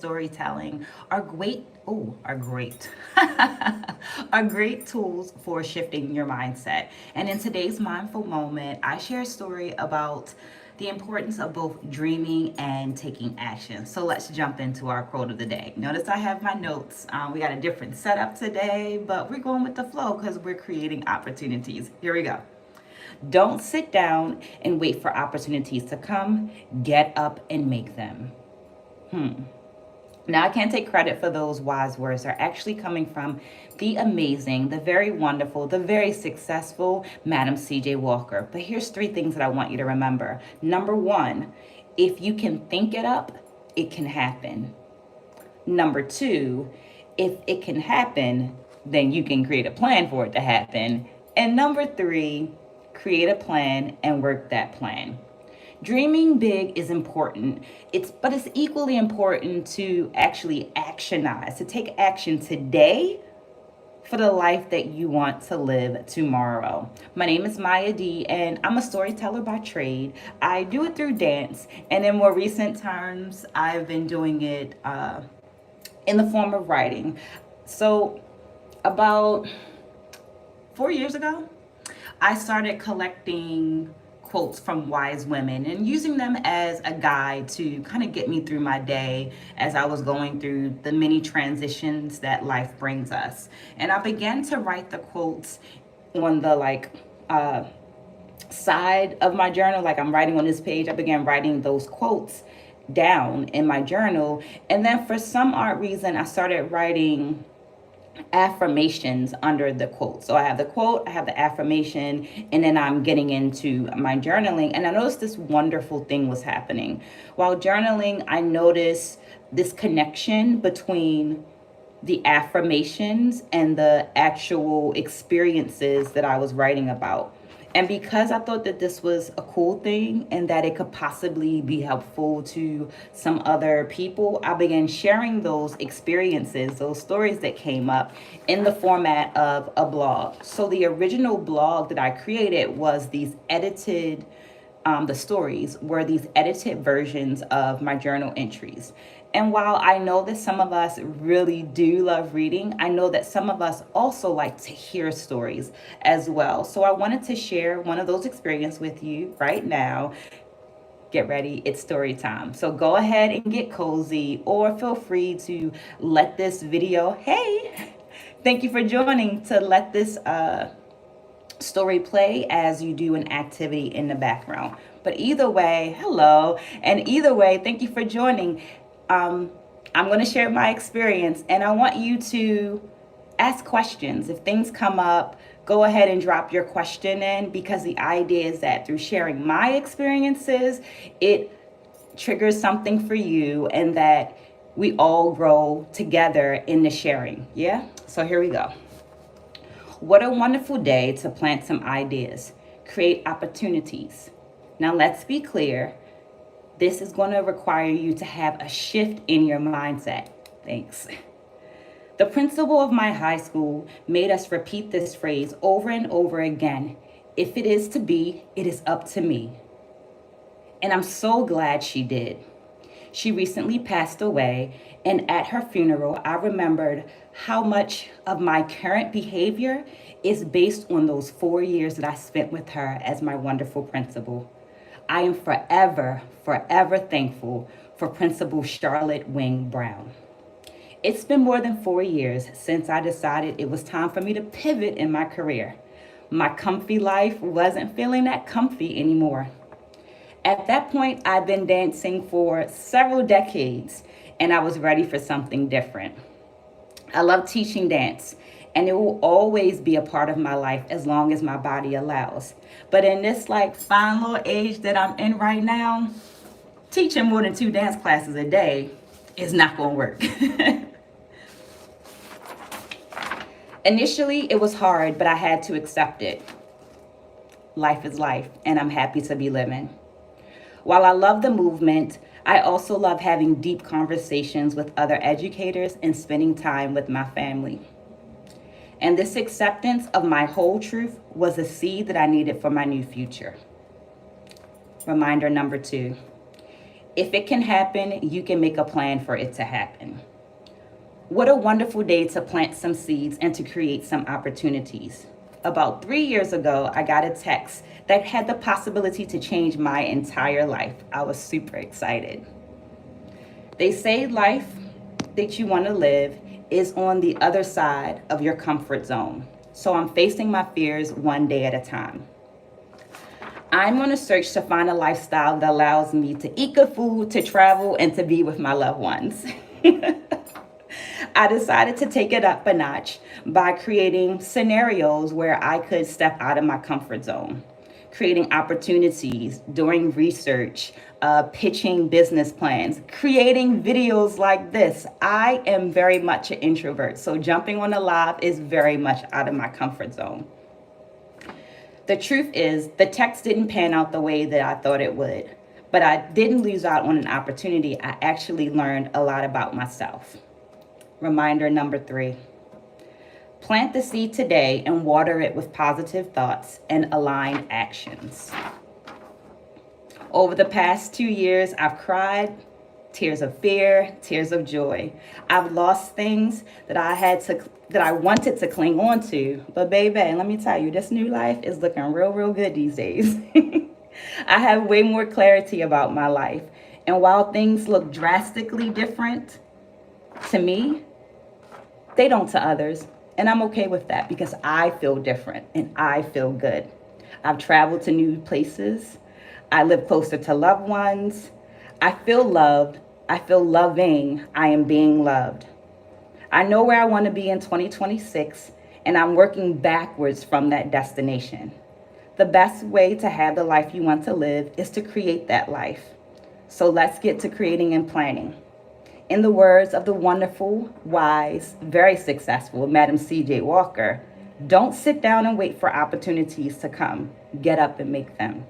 storytelling are great. Oh, are great. Are great tools for shifting your mindset. And in today's mindful moment, I share a story about the importance of both dreaming and taking action. So let's jump into our quote of the day. Notice I have my notes. We got a different setup today, but we're going with the flow because we're creating opportunities. Here we go. Don't sit down and wait for opportunities to come. Get up and make them. Now, I can't take credit for those wise words. They're actually coming from the amazing, the very wonderful, the very successful Madam C.J. Walker. But here's three things that I want you to remember. Number one, if you can think it up, it can happen. Number two, if it can happen, then you can create a plan for it to happen. And number three, create a plan and work that plan. Dreaming big is important. But it's equally important to actually actionize, to take action today for the life that you want to live tomorrow. My name is Maya D, and I'm a storyteller by trade. I do it through dance, and in more recent times, I've been doing it in the form of writing. So about 4 years ago, I started collecting quotes from wise women and using them as a guide to kind of get me through my day as I was going through the many transitions that life brings us. And I began to write the quotes on the side of my journal, like I'm writing on this page. I began writing those quotes down in my journal. And then for some odd reason, I started writing affirmations under the quote. So I have the quote, I have the affirmation, and then I'm getting into my journaling. And I noticed this wonderful thing was happening. While journaling, I noticed this connection between the affirmations and the actual experiences that I was writing about. And because I thought that this was a cool thing and that it could possibly be helpful to some other people, I began sharing those experiences, those stories that came up in the format of a blog. So the original blog that I created was these edited, the stories were these edited versions of my journal entries. And while I know that some of us really do love reading, I know that some of us also like to hear stories as well. So I wanted to share one of those experiences with you right now. Get ready, it's story time. So go ahead and get cozy, or feel free to let this video, hey, thank you for joining, to let this story play as you do an activity in the background. But either way, hello, and either way, thank you for joining. I'm going to share my experience, and I want you to ask questions. If things come up, go ahead and drop your question in, because the idea is that through sharing my experiences, it triggers something for you, and that we all grow together in the sharing. Yeah? So here we go. What a wonderful day to plant some ideas, create opportunities. Now let's be clear. This is going to require you to have a shift in your mindset. Thanks. The principal of my high school made us repeat this phrase over and over again. If it is to be, it is up to me. And I'm so glad she did. She recently passed away, and at her funeral, I remembered how much of my current behavior is based on those 4 years that I spent with her as my wonderful principal. I am forever, forever thankful for Principal Charlotte Wing Brown. It's been more than 4 years since I decided it was time for me to pivot in my career. My comfy life wasn't feeling that comfy anymore. At that point, I'd been dancing for several decades, and I was ready for something different. I love teaching dance, and it will always be a part of my life as long as my body allows. But in this fine little age that I'm in right now, teaching more than 2 dance classes a day is not going to work. Initially, it was hard, but I had to accept it. Life is life, and I'm happy to be living. While I love the movement, I also love having deep conversations with other educators and spending time with my family. And this acceptance of my whole truth was a seed that I needed for my new future. Reminder number 2, If it can happen, you can make a plan for it to happen. What a wonderful day to plant some seeds and to create some opportunities. About 3 years ago, I got a text that had the possibility to change my entire life. I was super excited. They say life that you want to live is on the other side of your comfort zone. So I'm facing my fears one day at a time. I'm on a search to find a lifestyle that allows me to eat good food, to travel, and to be with my loved ones. I decided to take it up a notch by creating scenarios where I could step out of my comfort zone, creating opportunities, doing research, pitching business plans, creating videos like this. I am very much an introvert, so jumping on a live is very much out of my comfort zone. The truth is, the text didn't pan out the way that I thought it would, but I didn't lose out on an opportunity. I actually learned a lot about myself. Reminder number 3. Plant the seed today and water it with positive thoughts and aligned actions. Over the past 2 years, I've cried tears of fear, tears of joy. I've lost things that I wanted to cling on to. But baby, let me tell you, this new life is looking real, real good these days. I have way more clarity about my life. And while things look drastically different to me, they don't to others. And I'm okay with that because I feel different and I feel good. I've traveled to new places. I live closer to loved ones. I feel loved. I feel loving. I am being loved. I know where I want to be in 2026, and I'm working backwards from that destination. The best way to have the life you want to live is to create that life. So let's get to creating and planning. In the words of the wonderful, wise, very successful Madam C.J. Walker, don't sit down and wait for opportunities to come. Get up and make them.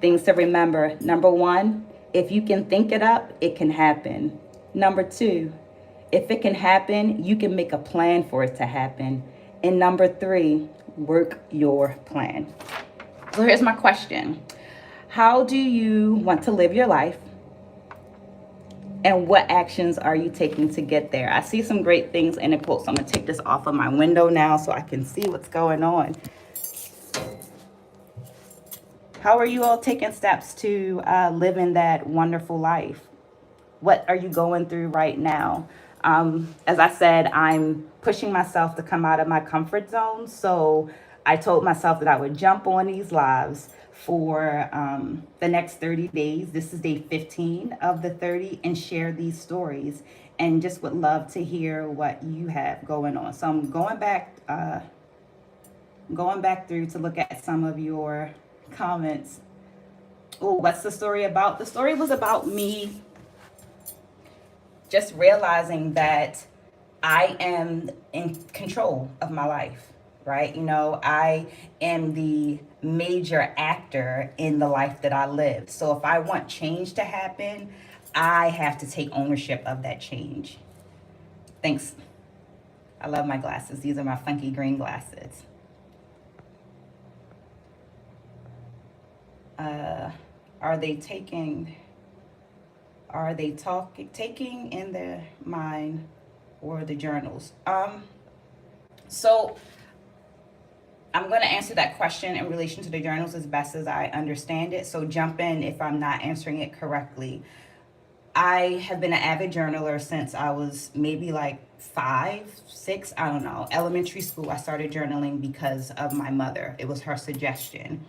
Things to remember. Number 1, if you can think it up, it can happen. Number 2, if it can happen, you can make a plan for it to happen. And number 3, work your plan. So here's my question. How do you want to live your life? And what actions are you taking to get there? I see some great things in the quote, so I'm going to take this off of my window now so I can see what's going on. How are you all taking steps to living that wonderful life? What are you going through right now? As I said, I'm pushing myself to come out of my comfort zone. So I told myself that I would jump on these lives for the next 30 days. This is day 15 of the 30, and share these stories, and just would love to hear what you have going on. So I'm going back through to look at some of your comments. Oh, what's the story about? The story was about me just realizing that I am in control of my life, right? You know, I am the major actor in the life that I live. So if I want change to happen, I have to take ownership of that change. Thanks. I love my glasses. These are my funky green glasses. Are they taking in their mind or the journals? So I'm going to answer that question in relation to the journals as best as I understand it. So jump in if I'm not answering it correctly. I have been an avid journaler since I was maybe like 5, 6, I don't know. Elementary school, I started journaling because of my mother. It was her suggestion.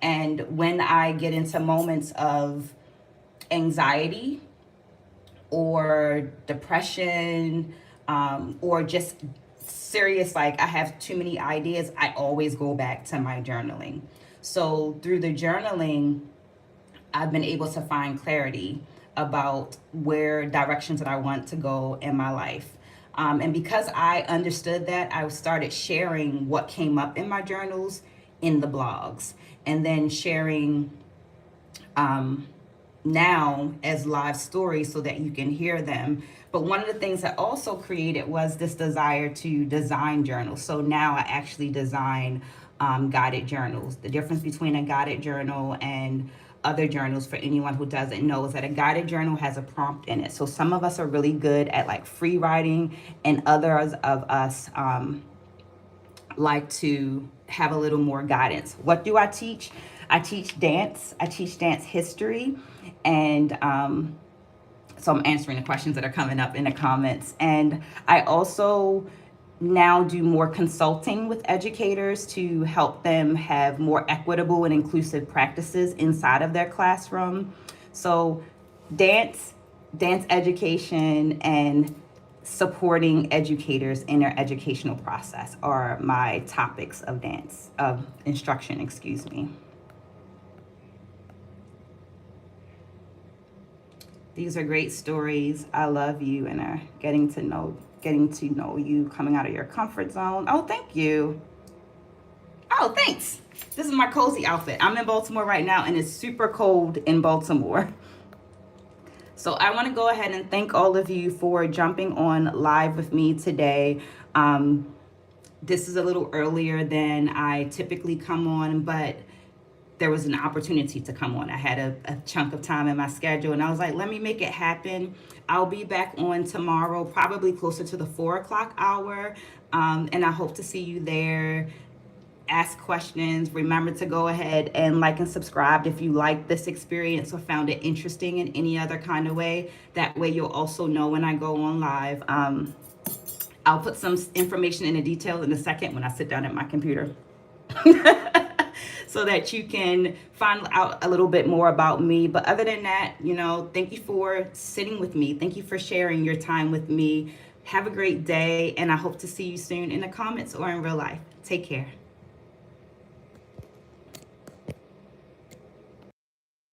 And when I get into moments of anxiety or depression, or just serious, like I have too many ideas, I always go back to my journaling. So through the journaling, I've been able to find clarity about where directions that I want to go in my life. And because I understood that, I started sharing what came up in my journals in the blogs, and then sharing now as live stories so that you can hear them. But one of the things I also created was this desire to design journals. So now I actually design guided journals. The difference between a guided journal and other journals, for anyone who doesn't know, is that a guided journal has a prompt in it. So some of us are really good at like free writing, and others of us like to have a little more guidance. What do I teach? I teach dance. I teach dance history, and so I'm answering the questions that are coming up in the comments. And I also now do more consulting with educators to help them have more equitable and inclusive practices inside of their classroom. So dance education, and supporting educators in their educational process are my topics of instruction, excuse me. These are great stories. I love you, and are getting to know you, coming out of your comfort zone. Oh, thank you. Oh, thanks. This is my cozy outfit. I'm in Baltimore right now, and it's super cold in Baltimore. So I want to go ahead and thank all of you for jumping on live with me today. This is a little earlier than I typically come on, but there was an opportunity to come on. I had a chunk of time in my schedule, and I was like, let me make it happen. I'll be back on tomorrow, probably closer to the 4 o'clock hour. And I hope to see you there. Ask questions. Remember to go ahead and like and subscribe if you like this experience or found it interesting in any other kind of way. That way you'll also know when I go on live. I'll put some information in the detail in a second when I sit down at my computer. So that you can find out a little bit more about me. But other than that, thank you for sitting with me. Thank you for sharing your time with me. Have a great day, and I hope to see you soon in the comments or in real life. Take care.